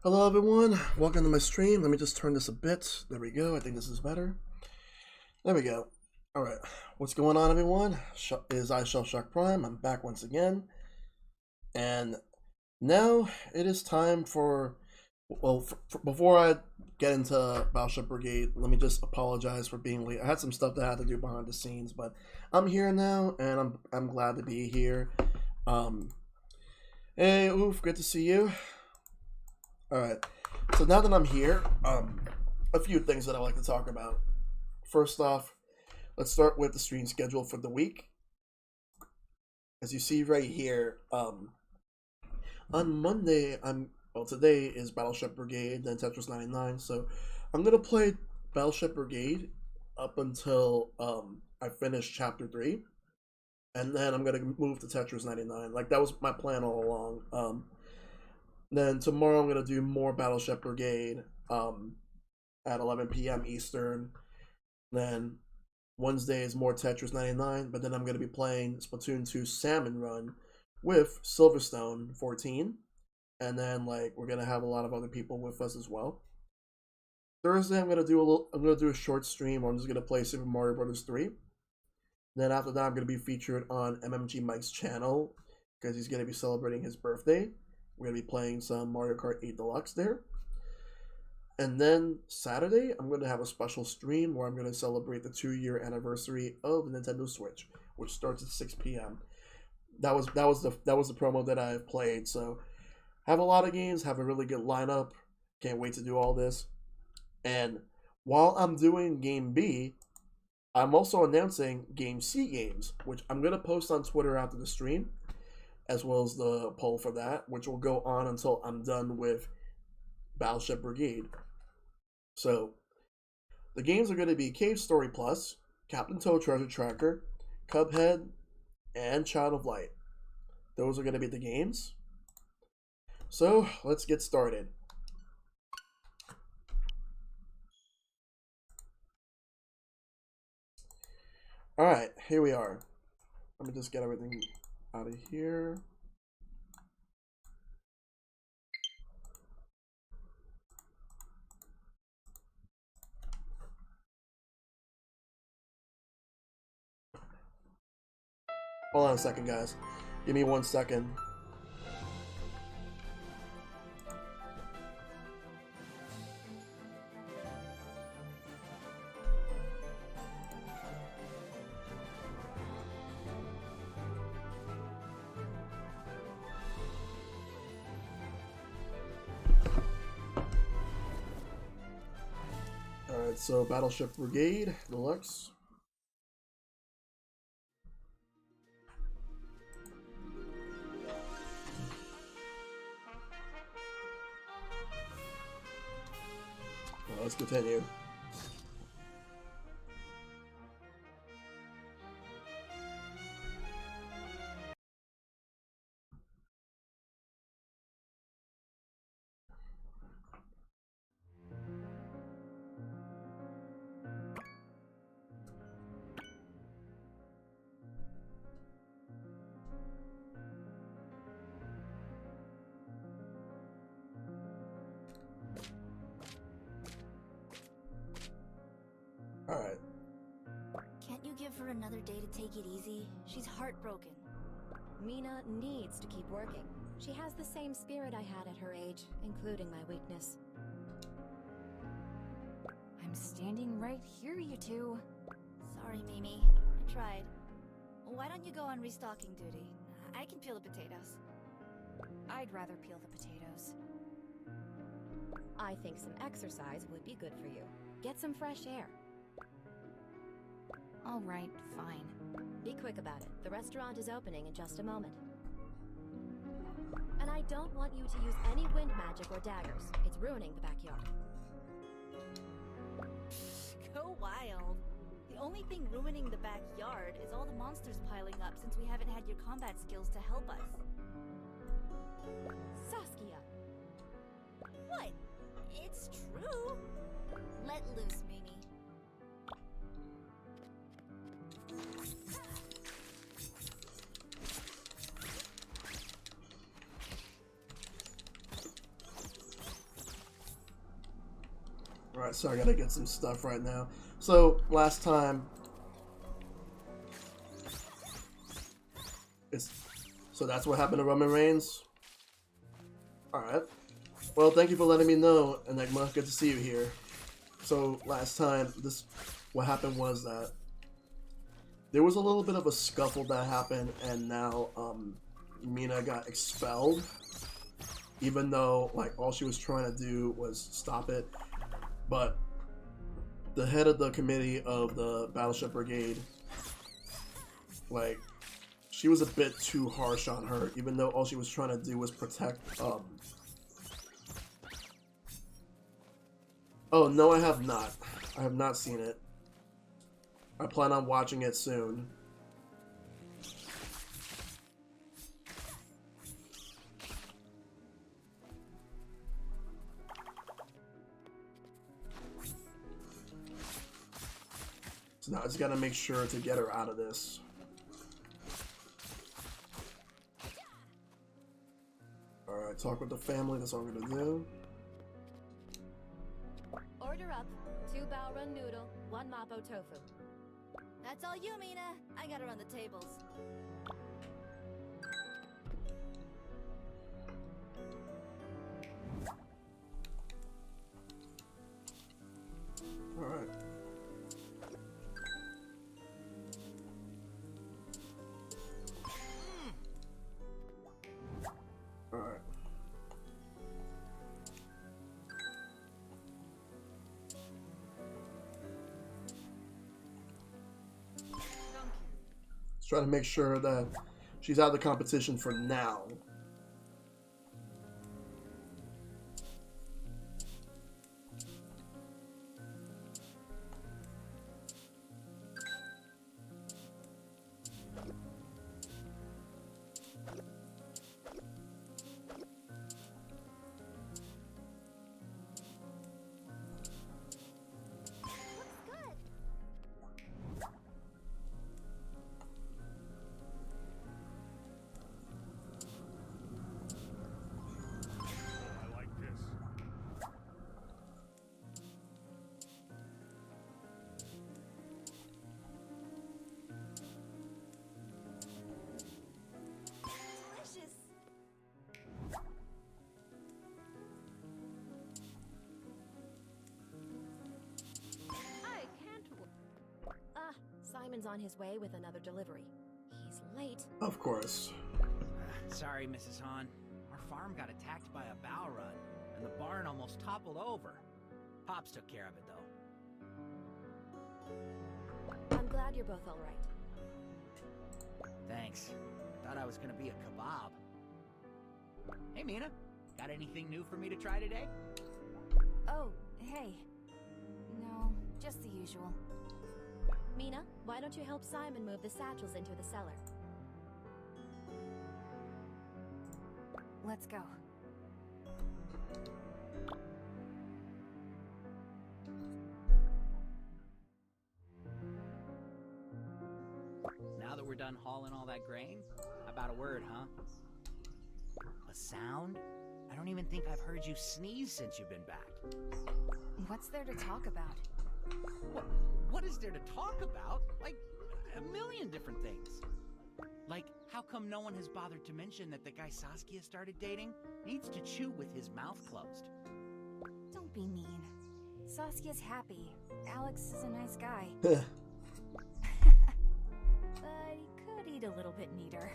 Hello everyone, welcome to my stream. Let me just turn this a bit. There we go, I think this is better. There we go. Alright, what's going on everyone? Is I ShellshockPrime. I'm back once again. And now it is time for, before I get into Battleship Brigade, let me just apologize for being late. I had some stuff that I had to do behind the scenes, but I'm here now and I'm glad to be here. Hey, Oof, good to see you. Alright, so now that I'm here, a few things that I like to talk about. First off, let's start with the stream schedule for the week. As you see right here, on Monday, today is Battleship Brigade, then Tetris 99, so I'm going to play Battleship Brigade up until I finish Chapter 3, and then I'm going to move to Tetris 99. Like, that was my plan all along. Then tomorrow I'm going to do more Battleship Brigade at 11 p.m. Eastern. Then Wednesday is more Tetris 99, but then I'm going to be playing Splatoon 2 Salmon Run with Silverstone 14. And then we're going to have a lot of other people with us as well. Thursday I'm going to do a short stream where I'm just going to play Super Mario Bros. 3. Then after that I'm going to be featured on MMG Mike's channel because he's going to be celebrating his birthday. We're going to be playing some Mario Kart 8 Deluxe there. And then Saturday, I'm going to have a special stream where I'm going to celebrate the 2-year anniversary of the Nintendo Switch, which starts at 6 p.m. That was the promo that I've played. So have a lot of games, have a really good lineup. Can't wait to do all this. And while I'm doing Game B, I'm also announcing Game C games, which I'm going to post on Twitter after the stream, as well as the poll for that, which will go on until I'm done with Battleship Brigade. So, the games are going to be Cave Story Plus, Captain Toad Treasure Tracker, Cuphead, and Child of Light. Those are going to be the games. So, let's get started. Alright, here we are. Let me just get everything out of here. Hold on a second, guys. Give me 1 second. Alright, so Battleship Brigade, Deluxe. Let's continue. Alright. Can't you give her another day to take it easy? She's heartbroken. Mina needs to keep working. She has the same spirit I had at her age, including my weakness. I'm standing right here, you two. Sorry, Mimi. I tried. Why don't you go on restocking duty? I can peel the potatoes. I'd rather peel the potatoes. I think some exercise would be good for you. Get some fresh air. All right, fine. Be quick about it. The restaurant is opening in just a moment. And I don't want you to use any wind magic or daggers. It's ruining the backyard. Go wild. The only thing ruining the backyard is all the monsters piling up since we haven't had your combat skills to help us. Saskia! What? It's true. Let loose, Mimi. Alright, so I gotta get some stuff right now. So, last time... So that's what happened to Roman Reigns? Alright. Well, thank you for letting me know, Enigma. Good to see you here. So, last time, what happened was that there was a little bit of a scuffle that happened, and now, Mina got expelled. Even though, like, all she was trying to do was stop it. But the head of the committee of the Battleship Brigade, like, she was a bit too harsh on her, even though all she was trying to do was protect, Oh, no, I have not. I have not seen it. I plan on watching it soon. So now I just gotta make sure to get her out of this. Alright, talk with the family, that's all I'm gonna do. Order up 2 bao run noodle, 1 mapo tofu. That's all you, Mina. I gotta run the tables. Alright. Alright. Let's try to make sure that she's out of the competition for now. Simon's on his way with another delivery. He's late. Of course. Sorry, Mrs. Hahn. Our farm got attacked by a bow run, and the barn almost toppled over. Pops took care of it, though. I'm glad you're both all right. Thanks. Thought I was gonna be a kebab. Hey, Mina. Got anything new for me to try today? Oh, hey. No, just the usual. Mina, why don't you help Simon move the satchels into the cellar? Let's go. Now that we're done hauling all that grain, how about a word, huh? A sound? I don't even think I've heard you sneeze since you've been back. What's there to talk about? What is there to talk about? Like, a million different things. Like, how come no one has bothered to mention that the guy Saskia started dating needs to chew with his mouth closed? Don't be mean. Saskia's happy. Alex is a nice guy. But he could eat a little bit neater.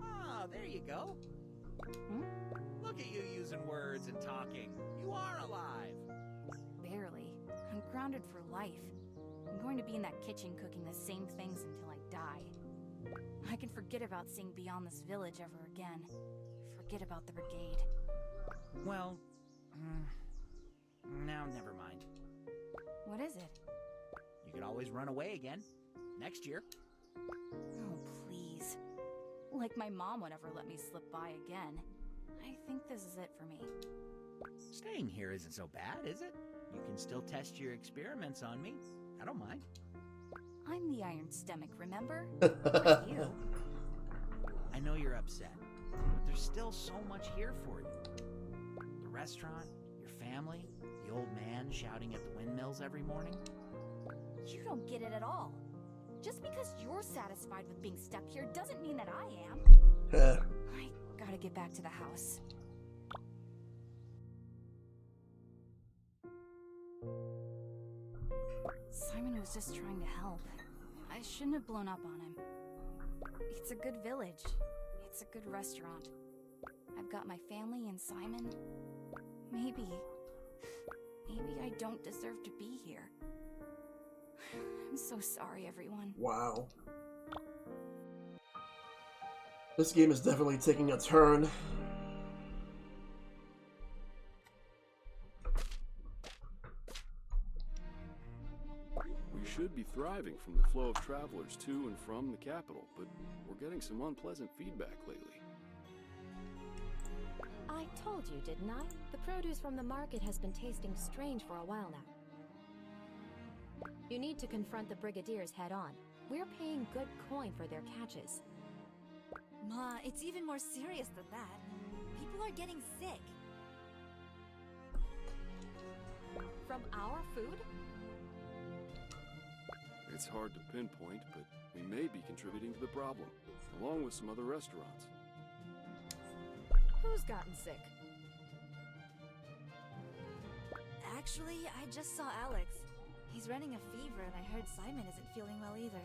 Ah, there you go. Hmm? Look at you using words and talking. You are alive. Barely. I'm grounded for life. I'm going to be in that kitchen cooking the same things until I die. I can forget about seeing beyond this village ever again. Forget about the Brigade. Well, now never mind. What is it? You could always run away again. Next year. Oh, please. Like my mom would ever let me slip by again. I think this is it for me. Staying here isn't so bad, is it? You can still test your experiments on me. I don't mind. I'm the Iron Stomach, remember? Not you. I know you're upset, but there's still so much here for you. The restaurant, your family? The old man shouting at the windmills every morning? You don't get it at all. Just because you're satisfied with being stuck here doesn't mean that I am. Heh. I gotta get back to the house. Simon was just trying to help. I shouldn't have blown up on him. It's a good village. It's a good restaurant. I've got my family and Simon. Maybe I don't deserve to be here. I'm so sorry, everyone. Wow. This game is definitely taking a turn. We should be thriving from the flow of travelers to and from the capital, but we're getting some unpleasant feedback lately. I told you, didn't I? The produce from the market has been tasting strange for a while now. You need to confront the Brigadiers head on. We're paying good coin for their catches. Ma, it's even more serious than that. People are getting sick. From our food? It's hard to pinpoint, but we may be contributing to the problem, along with some other restaurants. Who's gotten sick? Actually, I just saw Alex. He's running a fever, and I heard Simon isn't feeling well either.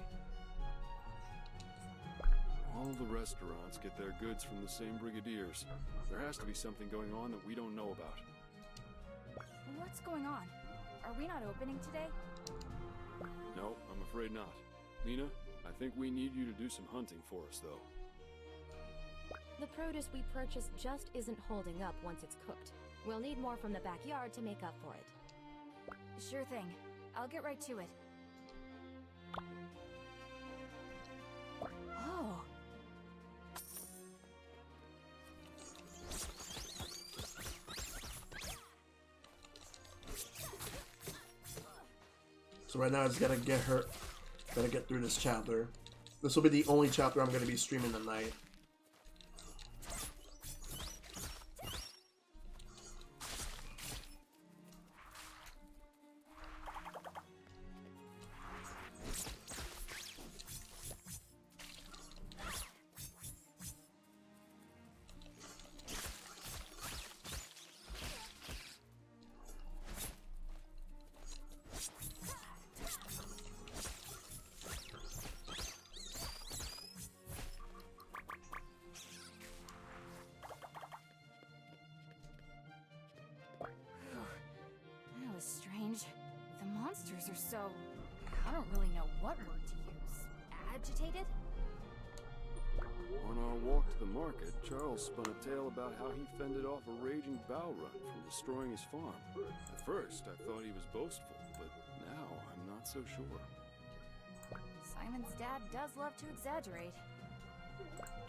All the restaurants get their goods from the same Brigadiers. There has to be something going on that we don't know about. What's going on? Are we not opening today? No, I'm afraid not. Mina, I think we need you to do some hunting for us, though. The produce we purchased just isn't holding up once it's cooked. We'll need more from the backyard to make up for it. Sure thing. I'll get right to it. Oh. So right now I just gotta get through this chapter. This will be the only chapter I'm gonna be streaming tonight. That was strange. The monsters are so... I don't really know what word to use. Agitated? On our walk to the market, Charles spun a tale about how he fended off a raging bow run from destroying his farm. At first, I thought he was boastful, but now I'm not so sure. Simon's dad does love to exaggerate.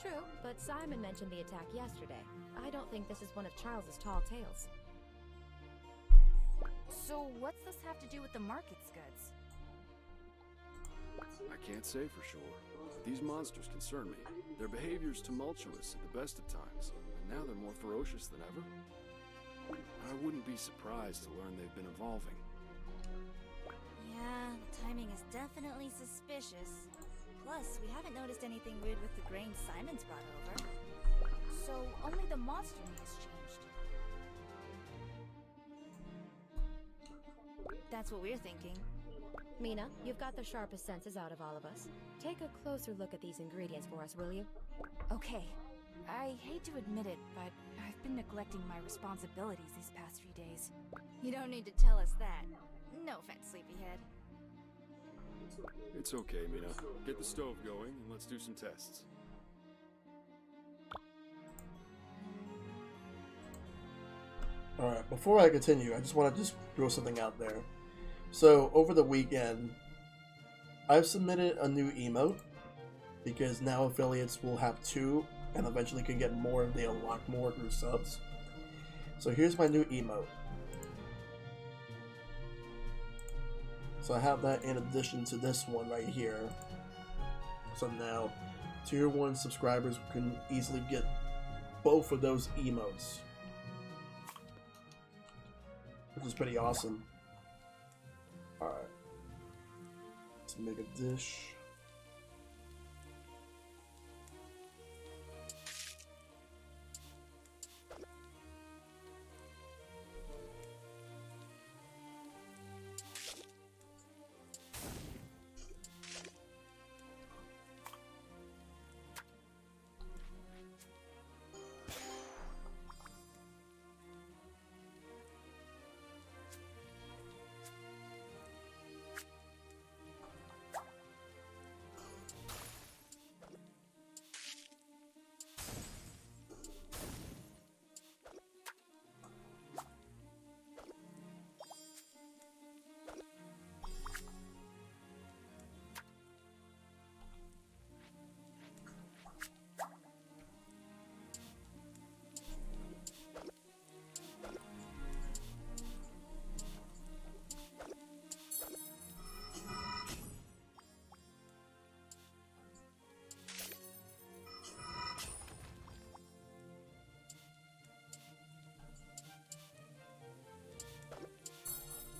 True, but Simon mentioned the attack yesterday. I don't think this is one of Charles's tall tales. So what's this have to do with the market's goods? I can't say for sure. These monsters concern me. Their behavior's tumultuous at the best of times, and now they're more ferocious than ever. I wouldn't be surprised to learn they've been evolving. Yeah, the timing is definitely suspicious. Plus, we haven't noticed anything weird with the grain Simon's brought over. So only the monster meat has changed. That's what we're thinking. Mina, you've got the sharpest senses out of all of us. Take a closer look at these ingredients for us, will you? Okay. I hate to admit it, but I've been neglecting my responsibilities these past few days. You don't need to tell us that. No offense, sleepyhead. It's okay, Mina. Get the stove going, and let's do some tests. Alright, before I continue, I just want to just throw something out there. So, over the weekend, I've submitted a new emote, because now affiliates will have 2, and eventually can get more if they unlock more through subs. So here's my new emote. So I have that in addition to this one right here. So now, Tier 1 subscribers can easily get both of those emotes. which is pretty awesome. Alright. Let's make a dish.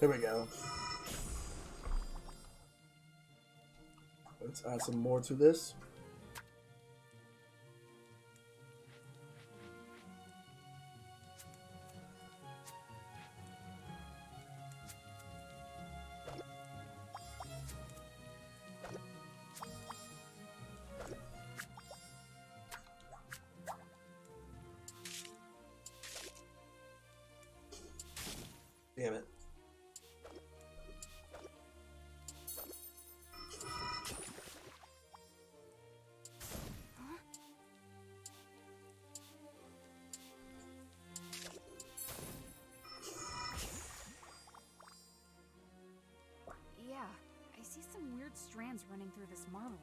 Here we go. Let's add some more to this. Damn it. Yeah, I see some weird strands running through this marbling.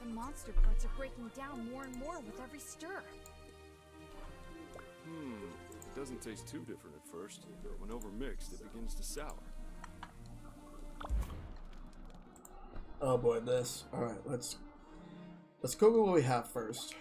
The monster parts are breaking down more and more with every stir. It doesn't taste too different at first, but when overmixed, it begins to sour. Oh boy, this. Alright, let's go with what we have first.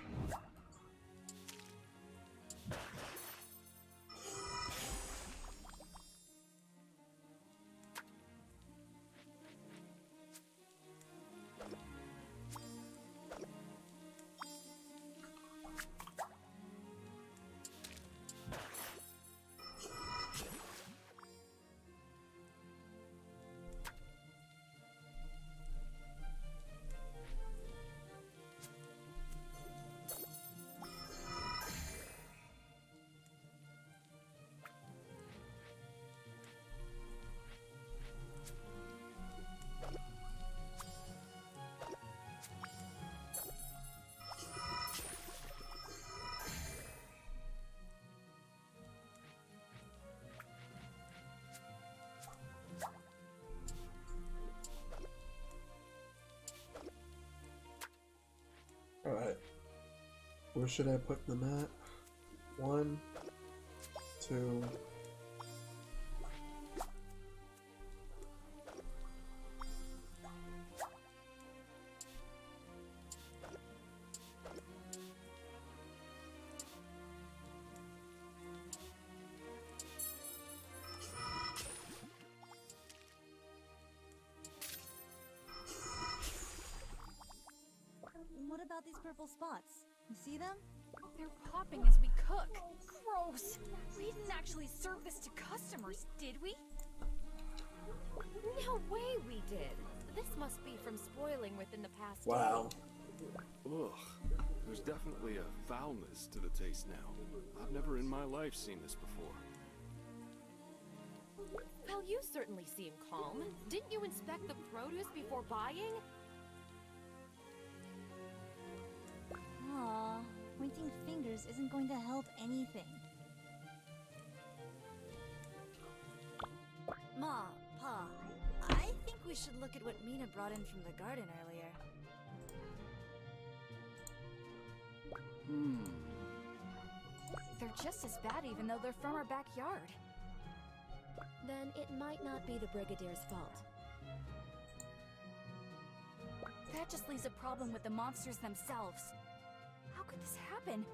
Alright. Where should I put them at? 1, 2. What about these purple spots? You see them? They're popping as we cook. Gross! We didn't actually serve this to customers, did we? No way we did. This must be from spoiling within the past Wow. Ugh. There's definitely a foulness to the taste now. I've never in my life seen this before. Well, you certainly seem calm. Didn't you inspect the produce before buying? Aw, pointing fingers isn't going to help anything. Ma, Pa, I think we should look at what Mina brought in from the garden earlier. They're just as bad even though they're from our backyard. Then it might not be the Brigadier's fault. That just leaves a problem with the monsters themselves. How could this happen?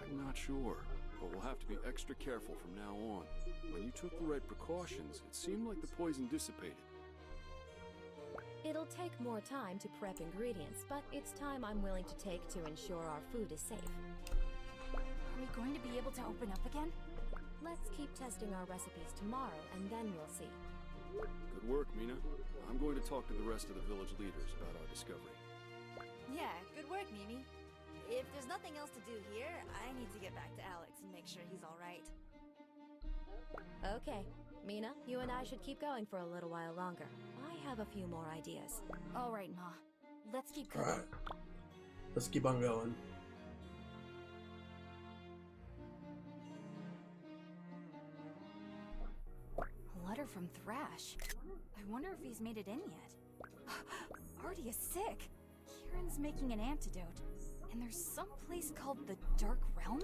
I'm not sure. but we'll have to be extra careful from now on. When you took the right precautions, it seemed like the poison dissipated. It'll take more time to prep ingredients, but it's time I'm willing to take to ensure our food is safe. Are we going to be able to open up again? Let's keep testing our recipes tomorrow, and then we'll see. Good work, Mina. I'm going to talk to the rest of the village leaders about our discovery. Yeah, good work, Mimi. If there's nothing else to do here, I need to get back to Alex and make sure he's alright. Okay, Mina, you and I should keep going for a little while longer. I have a few more ideas. All right, Ma. Let's keep cooking. Alright. Let's keep on going. A letter from Thrash. I wonder if he's made it in yet. Artie is sick. Kieran's making an antidote. And there's some place called the Dark Realm?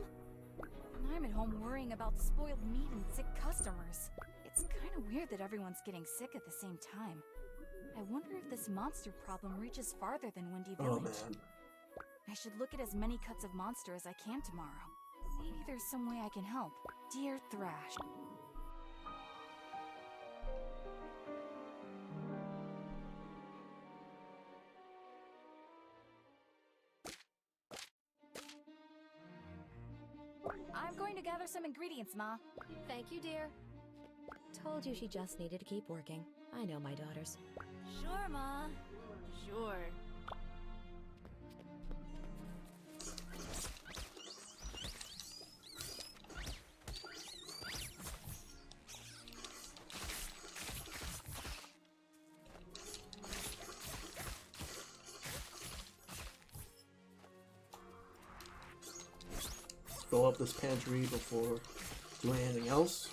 And I'm at home worrying about spoiled meat and sick customers. It's kind of weird that everyone's getting sick at the same time. I wonder if this monster problem reaches farther than Windy Oh Village. man. I should look at as many cuts of monster as I can tomorrow. Maybe there's some way I can help. Dear Thrash. I'm going to gather some ingredients, Ma. Thank you, dear. Told you she just needed to keep working. I know my daughters. Sure, Ma. Sure. Fill up this pantry before doing anything else.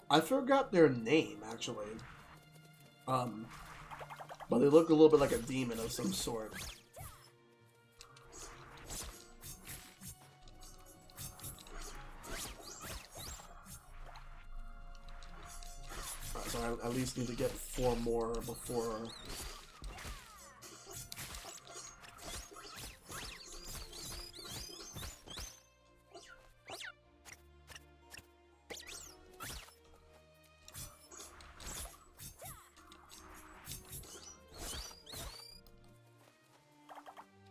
I forgot their name, actually. But they look a little bit like a demon of some sort. Alright, so I at least need to get 4 more before...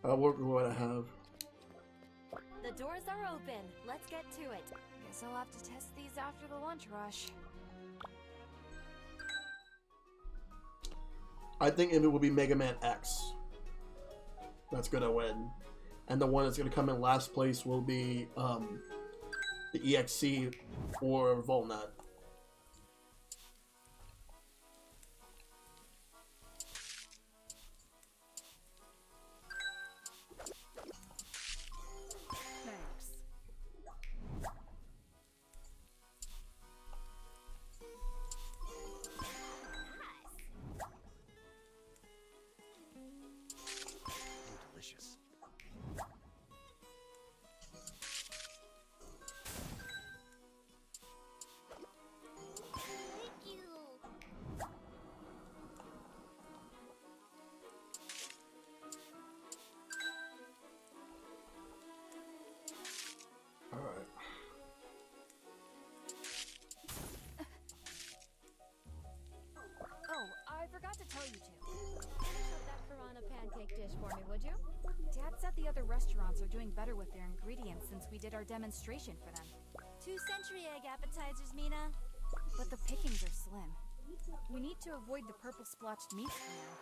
I'll work with what I have. The doors are open. Let's get to it. Guess I'll have to test these after the lunch rush. I think it will be Mega Man X. That's gonna win. And the one that's gonna come in last place will be the EXC or Volnut. Thanks. Delicious. Alright. Oh, I forgot to tell you two. Finish up that piranha pancake dish for me, would you? Dad said the other restaurants are doing better with their ingredients since we did our demonstration for them. 2 century egg appetizers, Mina. But the pickings are slim. We need to avoid the purple splotched meats for now.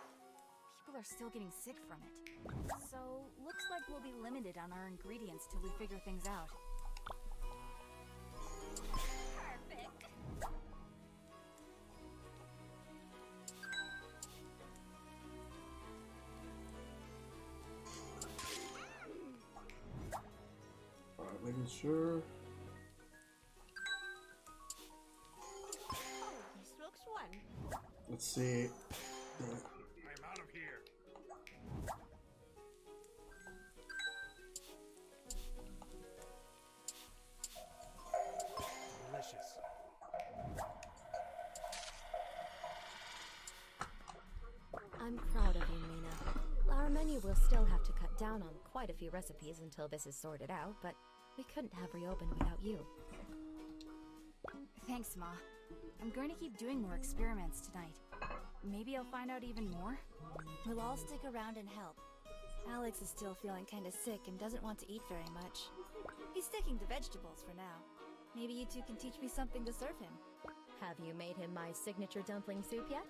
People are still getting sick from it. So, looks like we'll be limited on our ingredients till we figure things out. Perfect. Alright, making sure. This looks fun. Let's see. I'm out of here. Delicious. I'm proud of you, Mina. Our menu we'll still have to cut down on quite a few recipes until this is sorted out, but we couldn't have reopened without you. Thanks, Ma. I'm going to keep doing more experiments tonight. Maybe I'll find out even more. We'll all stick around and help. Alex is still feeling kind of sick and doesn't want to eat very much. He's sticking to vegetables for now. Maybe you two can teach me something to serve him. Have you made him my signature dumpling soup yet?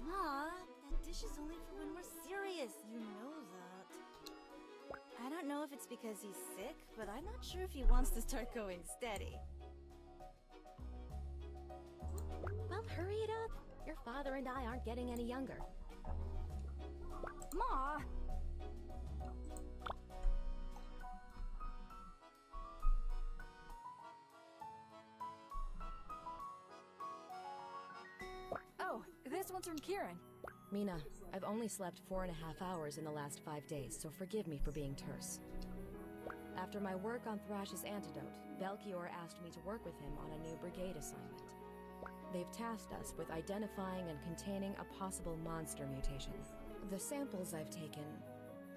Ma, that dish is only for when we're serious. You know that. I don't know if it's because he's sick, but I'm not sure if he wants to start going steady. Well, hurry it up. Your father and I aren't getting any younger. Ma! Oh, this one's from Kieran. Mina, I've only slept 4.5 hours in the last 5 days, so forgive me for being terse. After my work on Thrash's antidote, Belchior asked me to work with him on a new Brigade assignment. They've tasked us with identifying and containing a possible monster mutation. The samples I've taken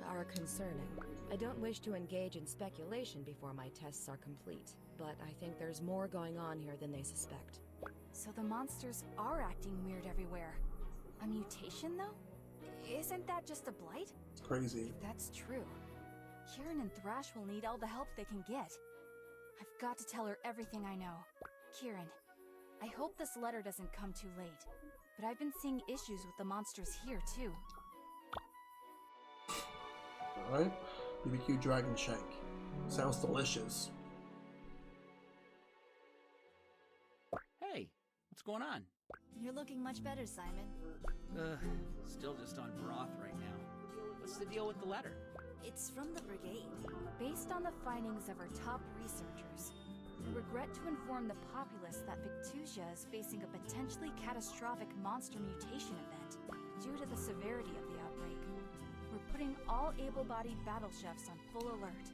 are concerning. I don't wish to engage in speculation before my tests are complete, but I think there's more going on here than they suspect. So the monsters are acting weird everywhere. A mutation, though? Isn't that just a blight? It's crazy. If that's true, Kieran and Thrash will need all the help they can get. I've got to tell her everything I know. Kieran, I hope this letter doesn't come too late, but I've been seeing issues with the monsters here, too. Alright. BBQ Dragon Shank. Sounds delicious. Hey, what's going on? You're looking much better, Simon. Still just on broth right now. What's the deal with the letter? It's from the Brigade. Based on the findings of our top researchers, we regret to inform the populace that Victusia is facing a potentially catastrophic monster mutation event due to the severity of the outbreak. We're putting all able-bodied battle chefs on full alert.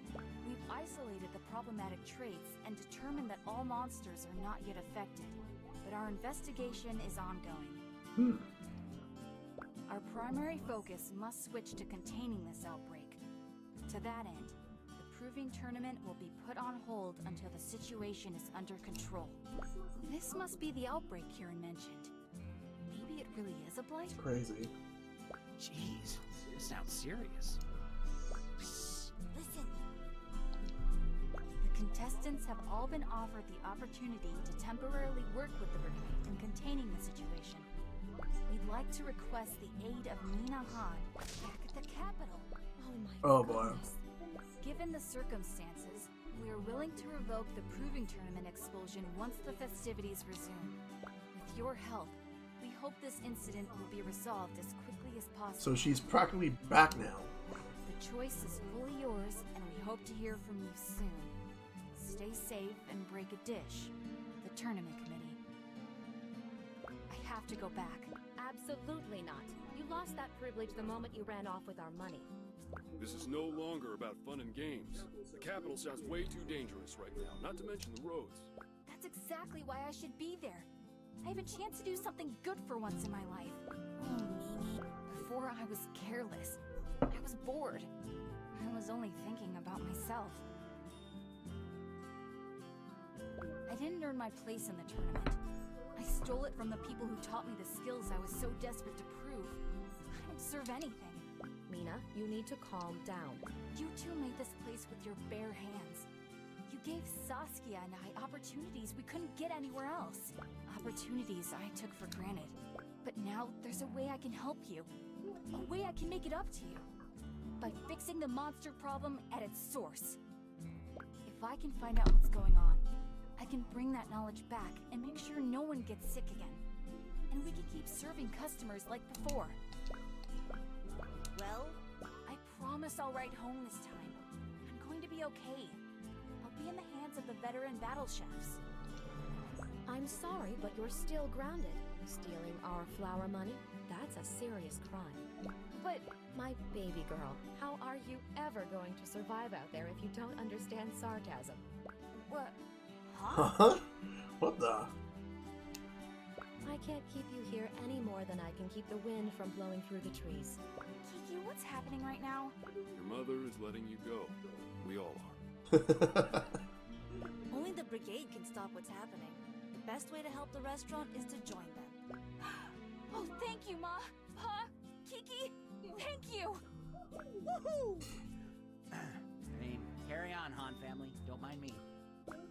We've isolated the problematic traits and determined that all monsters are not yet affected, but our investigation is ongoing. Our primary focus must switch to containing this outbreak. To that end, the Proving Tournament will be put on hold until the situation is under control. This must be the outbreak Kieran mentioned. Maybe it really is a blight? Crazy. Jeez, this sounds serious. Listen. The contestants have all been offered the opportunity to temporarily work with the Brigade in containing the situation. We'd like to request the aid of Nina Han back at the capital. Oh my Oh boy. goodness. Given the circumstances, we are willing to revoke the Proving Tournament expulsion once the festivities resume. With your help, we hope this incident will be resolved as quickly as possible. So she's practically back now. The choice is fully yours, and we hope to hear from you soon. Stay safe and break a dish. The Tournament Committee. I have to go back. Absolutely not. You lost that privilege the moment you ran off with our money. This is no longer about fun and games. The capital sounds way too dangerous right now, not to mention the roads. That's exactly why I should be there. I have a chance to do something good for once in my life. Oh, Mimi. Before I was careless. I was bored. I was only thinking about myself. I didn't earn my place in the tournament. I stole it from the people who taught me the skills I was so desperate to prove. I don't deserve anything. Mina, you need to calm down. You two made this place with your bare hands. You gave Saskia and I opportunities we couldn't get anywhere else. Opportunities I took for granted. But now there's a way I can help you. A way I can make it up to you. By fixing the monster problem at its source. If I can find out what's going on, I can bring that knowledge back and make sure no one gets sick again. And we can keep serving customers like before. Well, I promise I'll write home this time. I'm going to be okay. I'll be in the hands of the veteran battle chefs. I'm sorry, but you're still grounded. Stealing our flour money? That's a serious crime. But My baby girl, how are you ever going to survive out there if you don't understand sarcasm? what? Huh? Huh? What the? I can't keep you here any more than I can keep the wind from blowing through the trees. Kiki, you, what's happening right now? Your mother is letting you go. We all are. Only the Brigade can stop what's happening. The best way to help the restaurant is to join them. Oh, thank you, Ma! Pa! Kiki! Thank you! Woohoo! I mean, carry on, Han family. Don't mind me.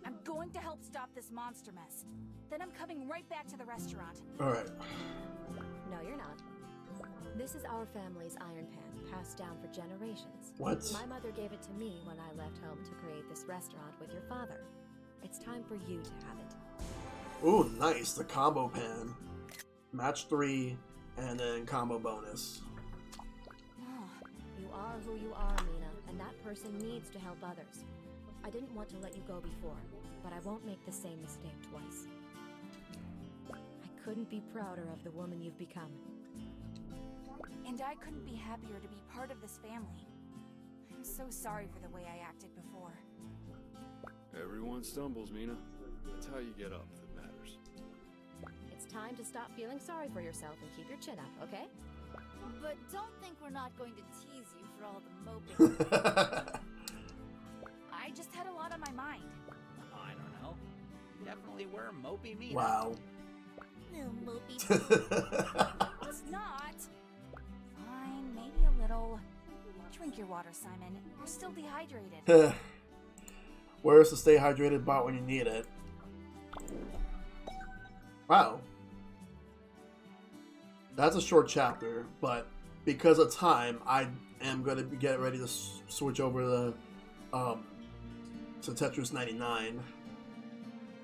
I'm going to help stop this monster mess. Then I'm coming right back to the restaurant. Alright. No, you're not. This is our family's iron pan, passed down for generations. What? My mother gave it to me when I left home to create this restaurant with your father. It's time for you to have it. Ooh, nice. The combo pan. Match 3, and then combo bonus. You are who you are, Mina, and that person needs to help others. I didn't want to let you go before, but I won't make the same mistake twice. I couldn't be prouder of the woman you've become. And I couldn't be happier to be part of this family. I'm so sorry for the way I acted before. Everyone stumbles, Mina. That's how you get up if it matters. It's time to stop feeling sorry for yourself and keep your chin up, okay? But don't think we're not going to tease you for all the moping. I just had a lot on my mind. Oh, I don't know. You definitely were mopey Mina. Wow. No mopey. It's not. Fine, maybe a little. Drink your water, Simon. You're still dehydrated. Where's the stay hydrated bot when you need it? Wow. That's a short chapter, but because of time, I am going to get ready to switch over to Tetris 99.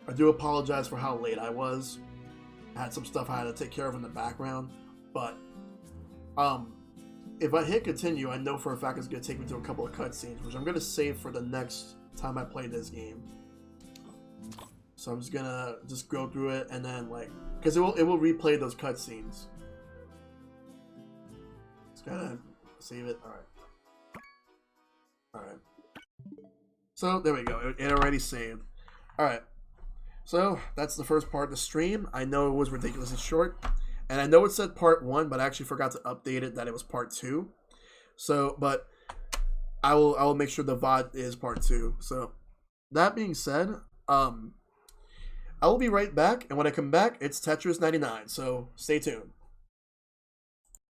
I do apologize for how late I was. I had some stuff I had to take care of in the background, but if I hit continue, I know for a fact it's going to take me to a couple of cutscenes, which I'm going to save for the next time I play this game. So I'm just going to go through it and then because it will replay those cutscenes. Just gotta save it. Alright. So there we go. It already saved. Alright. So that's the first part of the stream. I know it was ridiculously short. And I know it said part 1, but I actually forgot to update it that it was part 2. So, but I will make sure the VOD is part 2. So that being said, I will be right back, and when I come back, it's Tetris 99. So stay tuned.